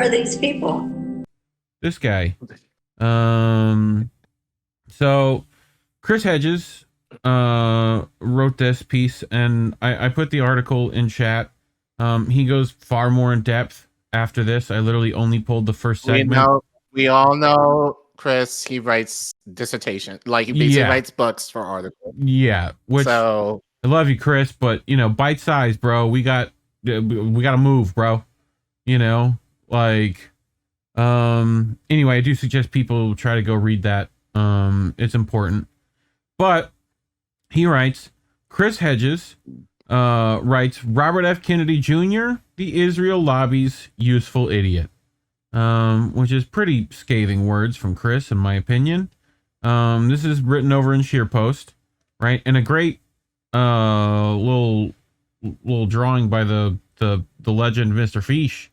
are these people? This guy. So Chris Hedges wrote this piece, and I put the article in chat. He goes far more in depth after this. I literally only pulled the first segment. We all know Chris. He writes dissertation, like he basically writes books for articles. Yeah, which I love you, Chris, but you know, bite size, bro. We got to move, bro. You know, like, anyway, I do suggest people try to go read that. It's important. But he writes, Chris Hedges writes, Robert F. Kennedy Jr., the Israel lobby's useful idiot. Which is pretty scathing words from Chris, in my opinion. This is written over in Scheerpost, right? And a great little drawing by the legend Mr. Fish.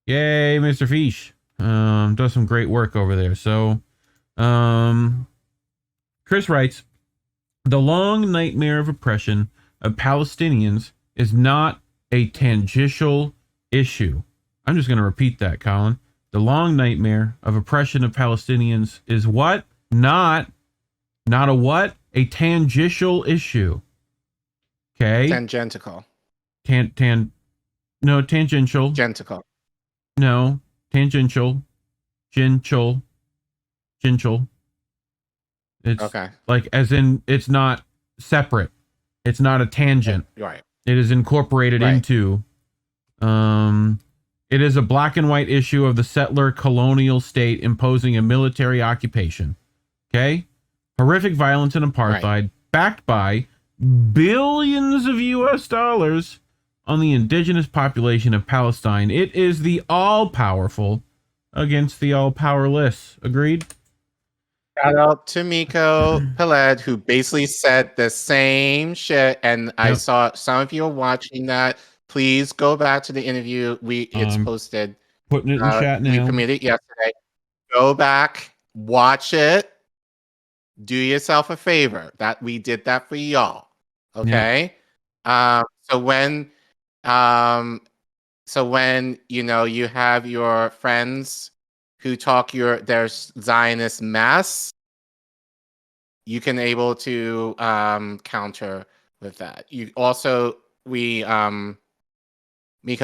Yay, Mr. Fish. Does some great work over there. So, Chris writes, the long nightmare of oppression of Palestinians is not a tangential issue. I'm just going to repeat that, Collin. The long nightmare of oppression of Palestinians is what? Not a what? A tangential issue. Okay? Tangential. No, tangential. Gentical. No, tangential. Gential. It's okay. Like, as in, it's not separate. It's not a tangent. Right. It is incorporated into, it is a black and white issue of the settler colonial state imposing a military occupation. Okay? Horrific violence and apartheid backed by billions of US dollars on the indigenous population of Palestine. It is the all-powerful against the all-powerless. Agreed? Shout out to Miko Peled, who basically said the same shit. And I saw some of you are watching that. Please go back to the interview. It's posted. Putting it in chat now. We committed yesterday. Go back, watch it. Do yourself a favor. That we did that for y'all. Okay. Yeah. So when you know you have your friends who talk their Zionist mess, you can able to counter with that. You also Mika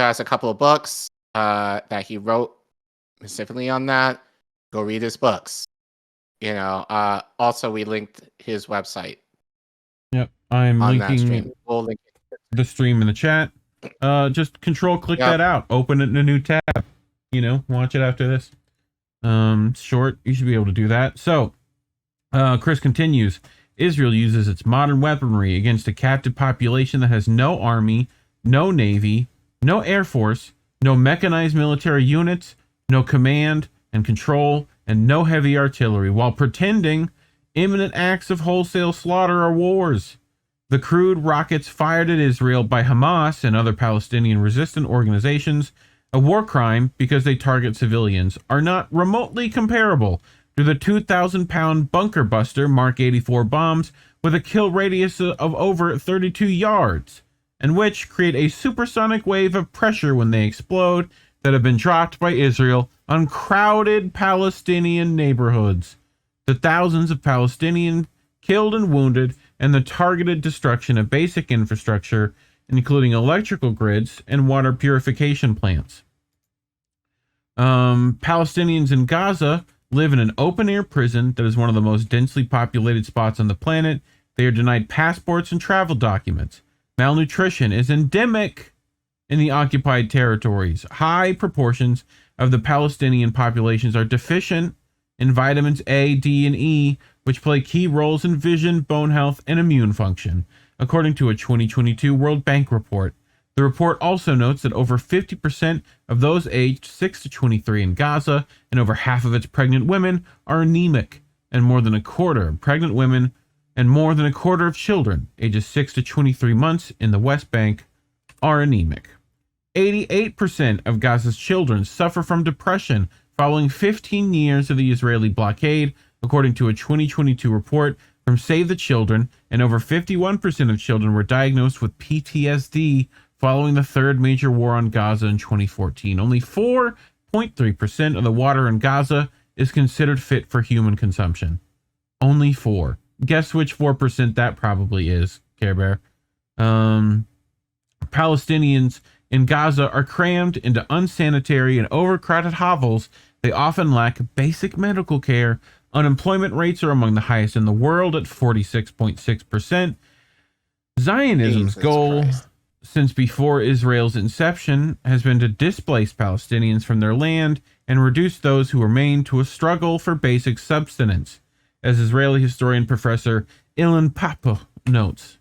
has a couple of books that he wrote specifically on that. Go read his books. You know, also we linked his website. Yep, I'm linking we'll link the stream in the chat. Just click that out. Open it in a new tab. You know, watch it after this. Short, you should be able to do that. So, Chris continues. Israel uses its modern weaponry against a captive population that has no army, no navy, no air force, no mechanized military units, no command and control, and no heavy artillery, while pretending imminent acts of wholesale slaughter are wars. The crude rockets fired at Israel by Hamas and other Palestinian resistant organizations, a war crime because they target civilians, are not remotely comparable to the 2,000-pound bunker buster Mark 84 bombs with a kill radius of over 32 yards, and which create a supersonic wave of pressure when they explode that have been dropped by Israel on crowded Palestinian neighborhoods. The thousands of Palestinians killed and wounded, and the targeted destruction of basic infrastructure, including electrical grids and water purification plants. Palestinians in Gaza live in an open-air prison that is one of the most densely populated spots on the planet. They are denied passports and travel documents. Malnutrition is endemic in the occupied territories. High proportions of the Palestinian populations are deficient in vitamins A, D, and E, which play key roles in vision, bone health, and immune function, according to a 2022 World Bank report. The report also notes that over 50% of those aged 6 to 23 in Gaza and over half of its pregnant women are anemic, and more than a quarter of pregnant women and more than a quarter of children ages 6 to 23 months in the West Bank are anemic. 88% of Gaza's children suffer from depression following 15 years of the Israeli blockade, according to a 2022 report from Save the Children, and over 51% of children were diagnosed with PTSD following the third major war on Gaza in 2014. Only 0.3% of the water in Gaza is considered fit for human consumption. Only 4. Guess which 4% that probably is, Care Bear. Palestinians in Gaza are crammed into unsanitary and overcrowded hovels. They often lack basic medical care. Unemployment rates are among the highest in the world at 46.6%. Zionism's goal since before Israel's inception has been to displace Palestinians from their land and reduce those who remain to a struggle for basic subsistence, as Israeli historian Professor Ilan Pappé notes.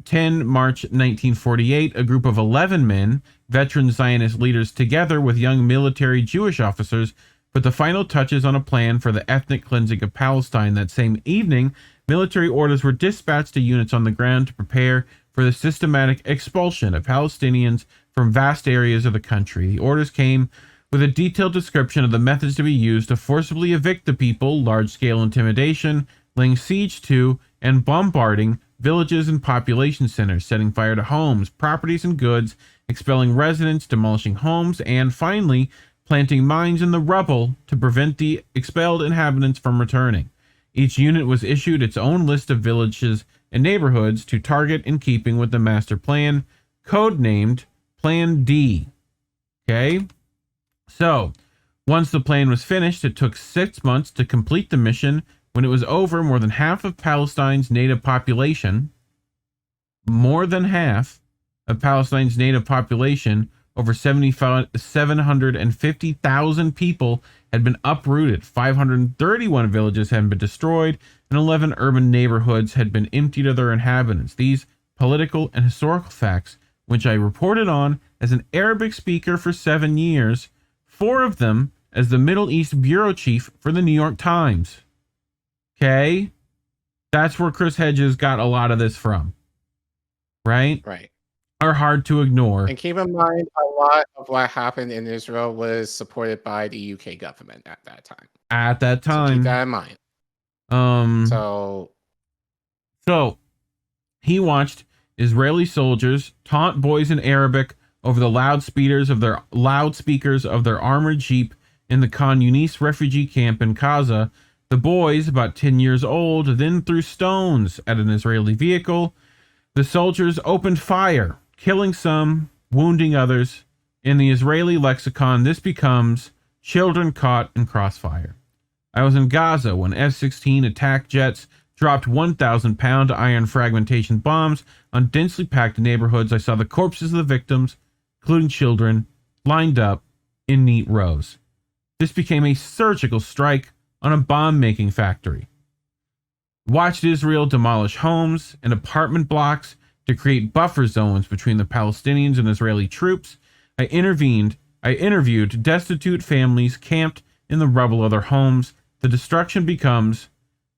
10 March 1948, a group of 11 men, veteran Zionist leaders, together with young military Jewish officers, put the final touches on a plan for the ethnic cleansing of Palestine. That same evening, military orders were dispatched to units on the ground to prepare for the systematic expulsion of Palestinians from vast areas of the country. The orders came with a detailed description of the methods to be used to forcibly evict the people, large-scale intimidation, laying siege to and bombarding villages and population centers, setting fire to homes, properties, and goods, expelling residents, demolishing homes, and finally planting mines in the rubble to prevent the expelled inhabitants from returning. Each unit was issued its own list of villages and neighborhoods to target in keeping with the master plan, codenamed Plan D. Okay? So, once the plan was finished, it took 6 months to complete the mission. When it was over, more than half of Palestine's native population, over 750,000 people, had been uprooted. 531 villages had been destroyed, and 11 urban neighborhoods had been emptied of their inhabitants. These political and historical facts, which I reported on as an Arabic speaker for 7 years, 4 of them as the Middle East bureau chief for the New York Times. Okay? That's where Chris Hedges got a lot of this from. Right? Right. Are hard to ignore. And keep in mind, a lot of what happened in Israel was supported by the UK government at that time. So keep that in mind. So he watched Israeli soldiers taunt boys in Arabic over the loudspeakers of their armored jeep in the Khan Yunis refugee camp in Gaza. The boys, about 10 years old, then threw stones at an Israeli vehicle. The soldiers opened fire, killing some, wounding others. In the Israeli lexicon, this becomes children caught in crossfire. I was in Gaza when F-16 attack jets dropped 1,000-pound iron fragmentation bombs on densely packed neighborhoods. I saw the corpses of the victims, including children, lined up in neat rows. This became a surgical strike on a bomb-making factory. Watched Israel demolish homes and apartment blocks to create buffer zones between the Palestinians and Israeli troops. I interviewed destitute families camped in the rubble of their homes. The destruction becomes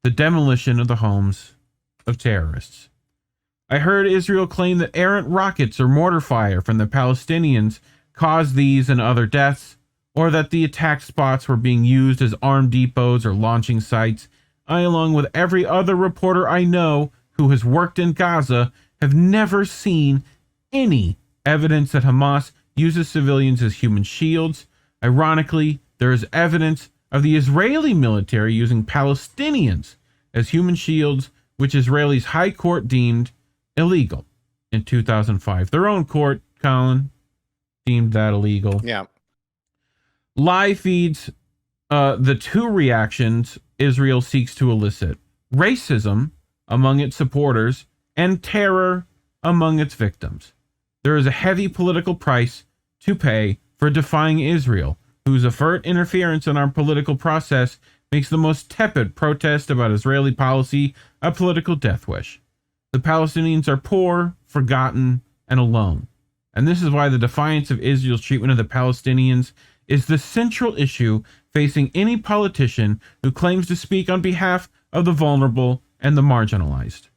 the demolition of the homes of terrorists. I heard Israel claim that errant rockets or mortar fire from the Palestinians caused these and other deaths, or that the attack spots were being used as armed depots or launching sites. I, along with every other reporter I know who has worked in Gaza, have never seen any evidence that Hamas uses civilians as human shields. Ironically, there is evidence of the Israeli military using Palestinians as human shields, which Israel's high court deemed illegal in 2005. Their own court, Collin, deemed that illegal. Yeah. Live feeds the two reactions Israel seeks to elicit: racism among its supporters and terror among its victims. There is a heavy political price to pay for defying Israel, whose overt interference in our political process makes the most tepid protest about Israeli policy a political death wish. The Palestinians are poor, forgotten, and alone. And this is why the defiance of Israel's treatment of the Palestinians is the central issue facing any politician who claims to speak on behalf of the vulnerable and the marginalized.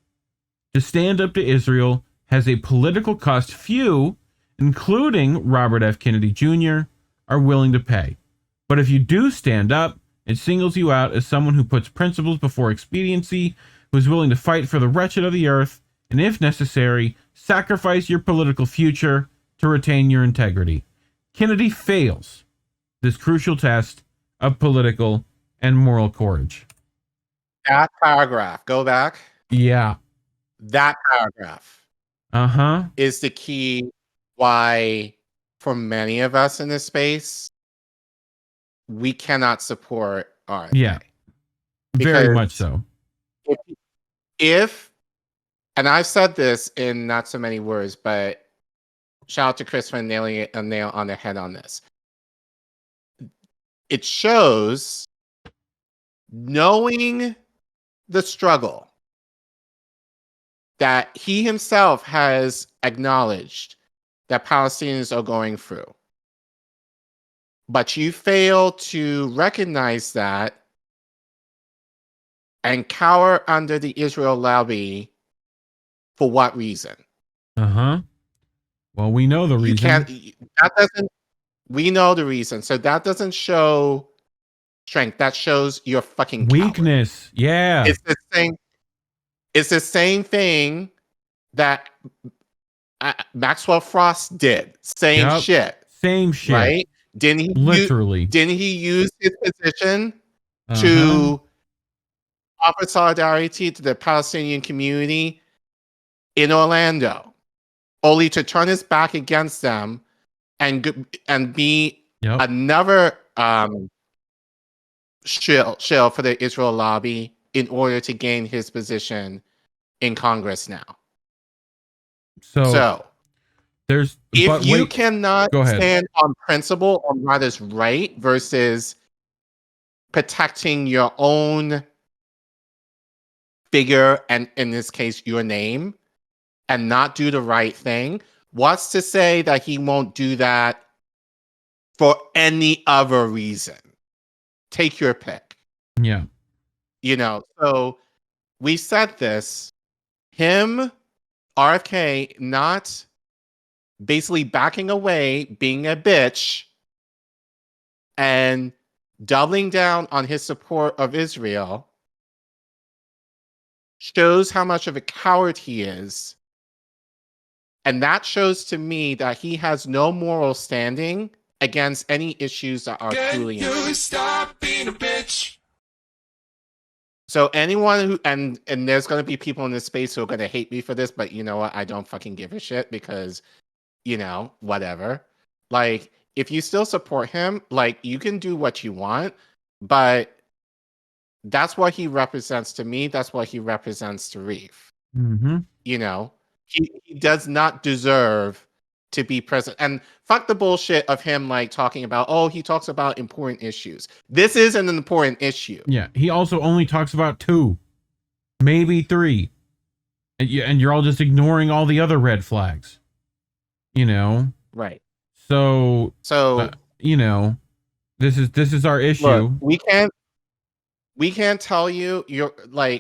To stand up to Israel has a political cost few, including Robert F. Kennedy Jr., are willing to pay. But if you do stand up, it singles you out as someone who puts principles before expediency, who is willing to fight for the wretched of the earth, and if necessary, sacrifice your political future to retain your integrity. Kennedy fails this crucial test of political and moral courage. That paragraph, go back. Yeah. That paragraph is the key why, for many of us in this space, we cannot support RFK. Yeah. Very much so. If, and I've said this in not so many words, but shout out to Chris for nailing a nail on the head on this. It shows, knowing the struggle that he himself has acknowledged that Palestinians are going through, but you fail to recognize that and cower under the Israel lobby. For what reason? Well, we know the reason. We know the reason. So that doesn't show strength. That shows your fucking weakness. Coward. Yeah. It's the same thing that Maxwell Frost did. Same shit. Right? Didn't he use his position to offer solidarity to the Palestinian community in Orlando, only to turn his back against them and be another shill for the Israel lobby in order to gain his position in Congress now. So there's if you cannot stand on principle on what is right versus protecting your own figure, and in this case your name, and not do the right thing, what's to say that he won't do that for any other reason? Take your pick. Yeah. You know, so we said this, him, RFK, not basically backing away, being a bitch, and doubling down on his support of Israel shows how much of a coward he is. And that shows to me that he has no moral standing against any issues that are truly important. Stop being a bitch. So anyone who, and there's going to be people in this space who are going to hate me for this, but you know what? I don't fucking give a shit because, you know, whatever. Like, if you still support him, like, you can do what you want, but that's what he represents to me. That's what he represents to Reef. You know, he does not deserve to be president. And fuck the bullshit of him like talking about, oh, he talks about important issues. This is an important issue. Yeah, he also only talks about 2, maybe 3, and you're all just ignoring all the other red flags. You know, right? So you know, this is our issue. Look, we can't tell you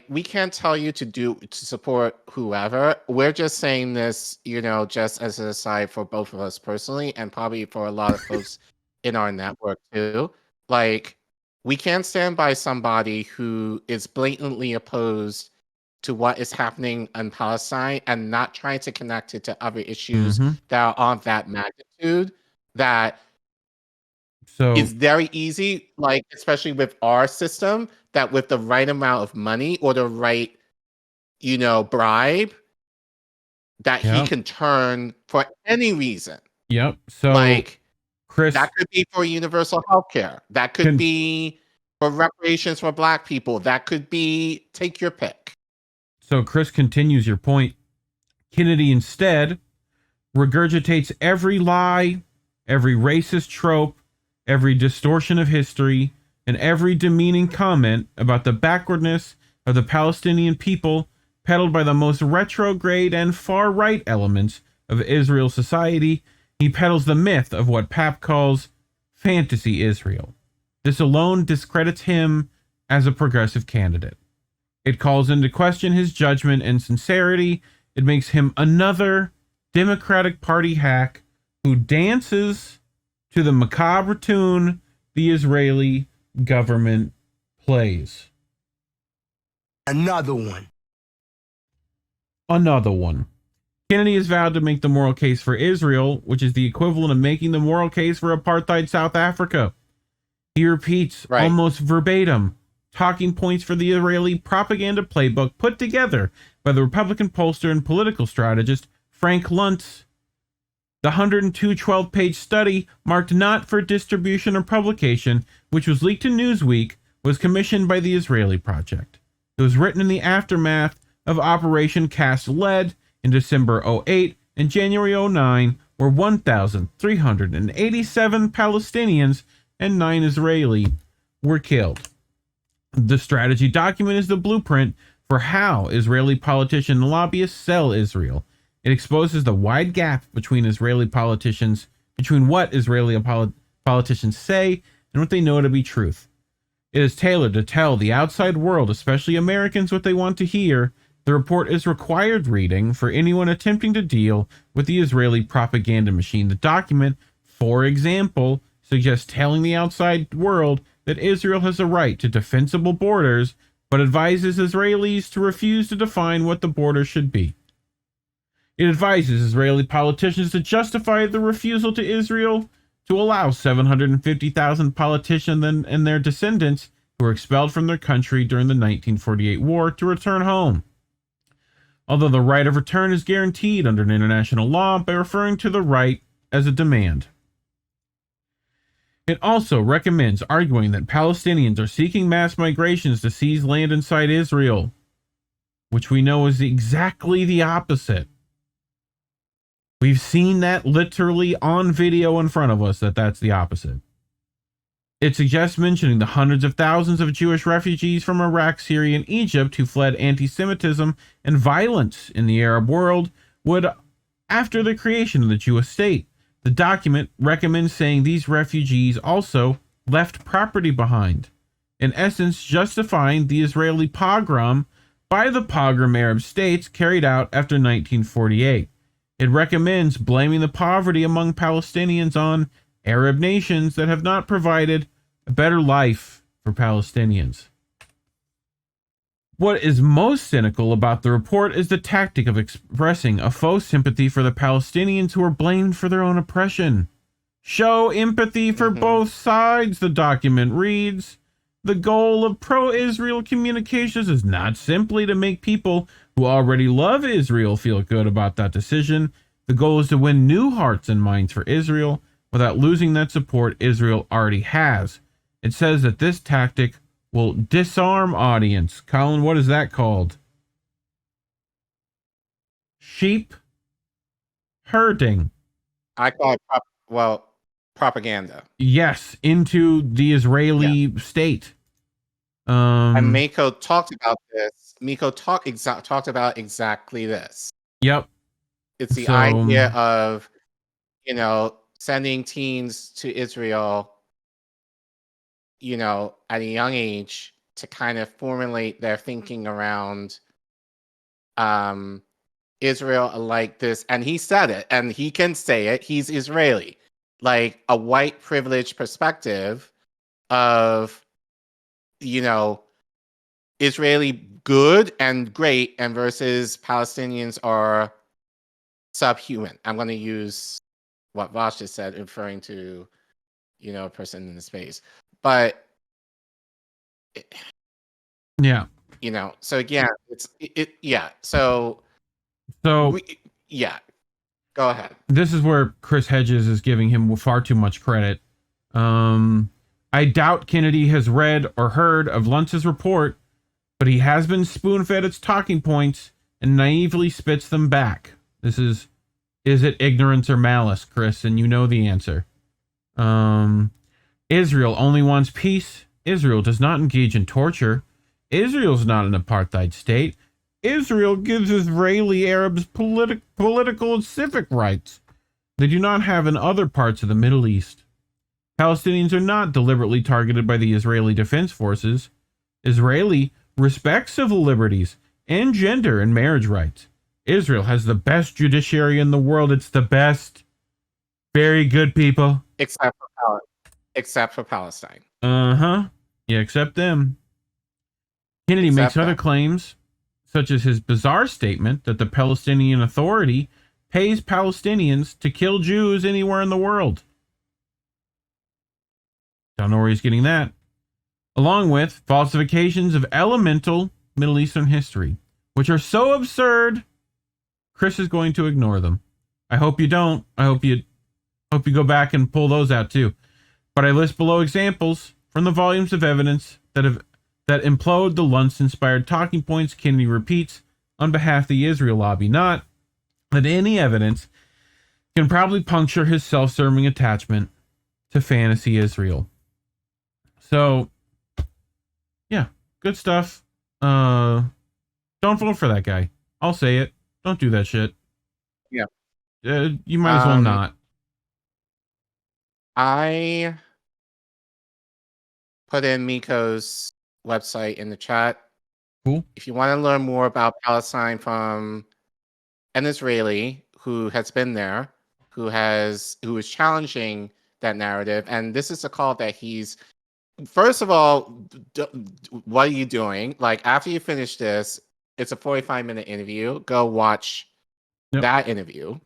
we can't tell you to support whoever. We're just saying this, you know, just as an aside for both of us personally, and probably for a lot of folks in our network too. Like, we can't stand by somebody who is blatantly opposed to what is happening in Palestine and not trying to connect it to other issues that are on that magnitude. That it's very easy, like, especially with our system, that with the right amount of money or the right, you know, bribe, that he can turn for any reason. Yep. So, like, Chris, that could be for universal healthcare. That could be for reparations for Black people. That could be, take your pick. So Chris continues your point. Kennedy instead regurgitates every lie, every racist trope, every distortion of history, and every demeaning comment about the backwardness of the Palestinian people peddled by the most retrograde and far-right elements of Israel society. He peddles the myth of what Pap calls fantasy Israel. This alone discredits him as a progressive candidate. It calls into question his judgment and sincerity. It makes him another Democratic Party hack who dances to the macabre tune the Israeli government plays. Another one. Kennedy has vowed to make the moral case for Israel, which is the equivalent of making the moral case for apartheid South Africa. He repeats almost verbatim talking points for the Israeli propaganda playbook put together by the Republican pollster and political strategist Frank Luntz. The 102 12-page study, marked not for distribution or publication, which was leaked to Newsweek, was commissioned by the Israeli Project. It was written in the aftermath of Operation Cast Lead in December 2008 and January 2009, where 1,387 Palestinians and 9 Israeli were killed. The strategy document is the blueprint for how Israeli politicians and lobbyists sell Israel. It exposes the wide gap between what Israeli politicians say and what they know to be truth. It is tailored to tell the outside world, especially Americans, what they want to hear. The report is required reading for anyone attempting to deal with the Israeli propaganda machine. The document, for example, suggests telling the outside world that Israel has a right to defensible borders, but advises Israelis to refuse to define what the border should be. It advises Israeli politicians to justify the refusal to Israel to allow 750,000 politicians and their descendants who were expelled from their country during the 1948 war to return home. Although the right of return is guaranteed under international law by referring to the right as a demand. It also recommends arguing that Palestinians are seeking mass migrations to seize land inside Israel, which we know is exactly the opposite. We've seen that literally on video in front of us, that's the opposite. It suggests mentioning the hundreds of thousands of Jewish refugees from Iraq, Syria, and Egypt who fled anti-Semitism and violence in the Arab world after the creation of the Jewish state. The document recommends saying these refugees also left property behind, in essence justifying the Israeli pogrom by the pogrom Arab states carried out after 1948. It recommends blaming the poverty among Palestinians on Arab nations that have not provided a better life for Palestinians. What is most cynical about the report is the tactic of expressing a faux sympathy for the Palestinians who are blamed for their own oppression. Show empathy for both sides, the document reads. The goal of pro-Israel communications is not simply to make people who already love Israel feel good about that decision. The goal is to win new hearts and minds for Israel without losing that support Israel already has. It says that this tactic will disarm audience. Collin, what is that called? Sheep herding. I call it propaganda. Yes, into the Israeli state. And Miko talked about this. Miko talked about exactly this. Yep. It's the idea of, sending teens to Israel, at a young age to kind of formulate their thinking around Israel like this. And he said it, and he can say it. He's Israeli. Like a white privileged perspective of, Israeli good and great, and versus Palestinians are subhuman. I'm going to use what Vosh just said, referring to, a person in the space. But, so again, go ahead. This is where Chris Hedges is giving him far too much credit. I doubt Kennedy has read or heard of Luntz's report, but he has been spoon-fed its talking points and naively spits them back. Is it ignorance or malice, Chris? And you know the answer. Israel only wants peace. Israel does not engage in torture. Israel's not an apartheid state. Israel gives Israeli Arabs political and civic rights they do not have in other parts of the Middle East. Palestinians are not deliberately targeted by the Israeli Defense Forces. Israeli respects civil liberties and gender and marriage rights. Israel has the best judiciary in the world. It's the best. Very good, people. Except for Palestine. Yeah, except them. Kennedy makes other claims, such as his bizarre statement that the Palestinian Authority pays Palestinians to kill Jews anywhere in the world. Don't know where he's getting that. Along with falsifications of elemental Middle Eastern history, which are so absurd, Chris is going to ignore them. I hope you don't. I hope you go back and pull those out too. But I list below examples from the volumes of evidence that implode the Luntz-inspired talking points Kennedy repeats on behalf of the Israel lobby. Not that any evidence can probably puncture his self-serving attachment to fantasy Israel. So, yeah, good stuff. Don't vote for that guy. I'll say it. Don't do that shit. Yeah. You might as well not. I put in Miko's website in the chat. Cool. If you want to learn more about Palestine from an Israeli who has been there, who is challenging that narrative, and this is a call that he's. First of all, what are you doing? Like, after you finish this, it's a 45-minute interview. Go watch that interview.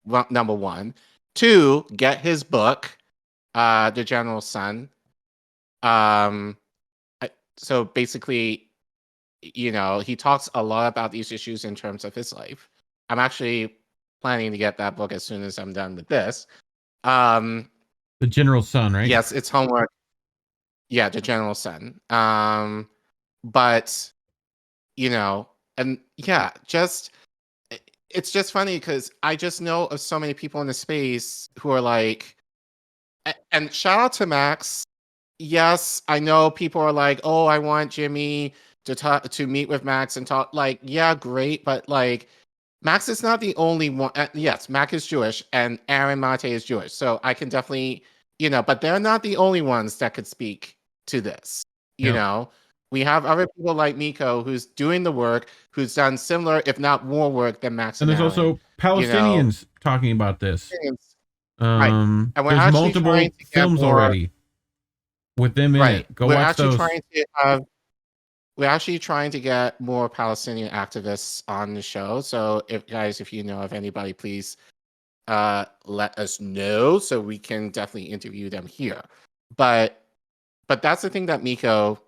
Well, number one. 2, get his book, The General's Son. So basically, he talks a lot about these issues in terms of his life. I'm actually planning to get that book as soon as I'm done with this. The General's Son, right? Yes, it's homework. Yeah, The General's Son. But, and yeah, it's just funny because I just know of so many people in the space who are like, and shout out to Max. Yes, I know people are like, oh, I want Jimmy to meet with Max and talk. Like, yeah, great, but like, Max is not the only one. Yes, Max is Jewish, and Aaron Mate is Jewish, so I can definitely, but they're not the only ones that could speak to this. We have other people like Miko who's doing the work, who's done similar, if not more work than Max. And there's Aaron, also Palestinians talking about this. Right. And there's multiple films already with them in it. Go watch those. We're actually trying to get more Palestinian activists on the show. So if you know of anybody, please let us know so we can definitely interview them here. But that's the thing that Miko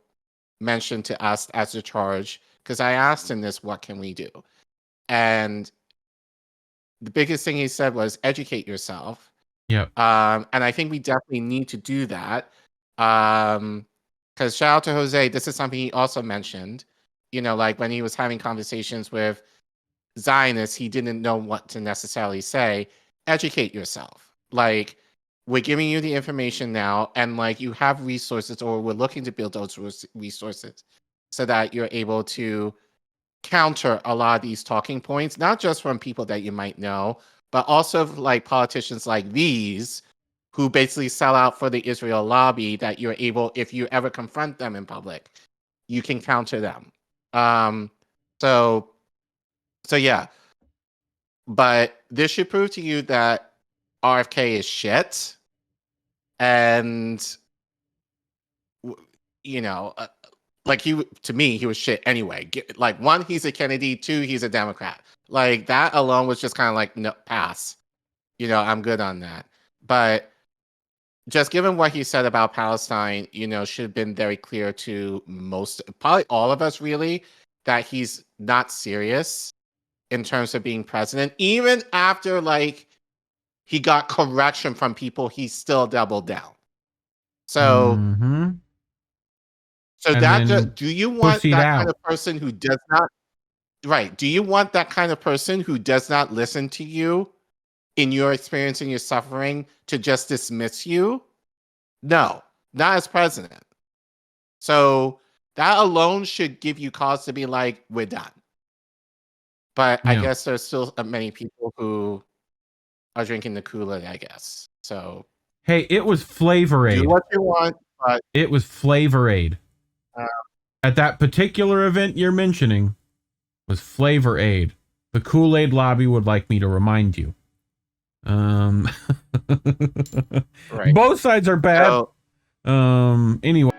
mentioned to us as a charge, because I asked him this, what can we do? And the biggest thing he said was educate yourself. Yeah. And I think we definitely need to do that. Because shout out to Jose, this is something he also mentioned. Like when he was having conversations with Zionists, he didn't know what to necessarily say. Educate yourself. Like, we're giving you the information now, and like you have resources, or we're looking to build those resources so that you're able to counter a lot of these talking points, not just from people that you might know, but also like politicians like these who basically sell out for the Israel lobby, that you're able, if you ever confront them in public, you can counter them. So yeah. But this should prove to you that RFK is shit. And, like to me, he was shit anyway. Like, 1, he's a Kennedy. 2, he's a Democrat. Like, that alone was just kind of like, no, pass. I'm good on that. But just given what he said about Palestine, should have been very clear to probably all of us, really, that he's not serious in terms of being president. Even after, like, he got correction from people, he still doubled down. So, do you want that kind of person who does not, right? Do you want that kind of person who does not listen to you in your experience and your suffering to just dismiss you? No, not as president. So that alone should give you cause to be like, we're done. But I guess there's still many people who are drinking the Kool-Aid, I guess. So, hey, it was Flavor Aid. Do what you want, but it was Flavor Aid. At that particular event you're mentioning was Flavor Aid. The Kool-Aid lobby would like me to remind you. Right. Both sides are bad. So, Anyway.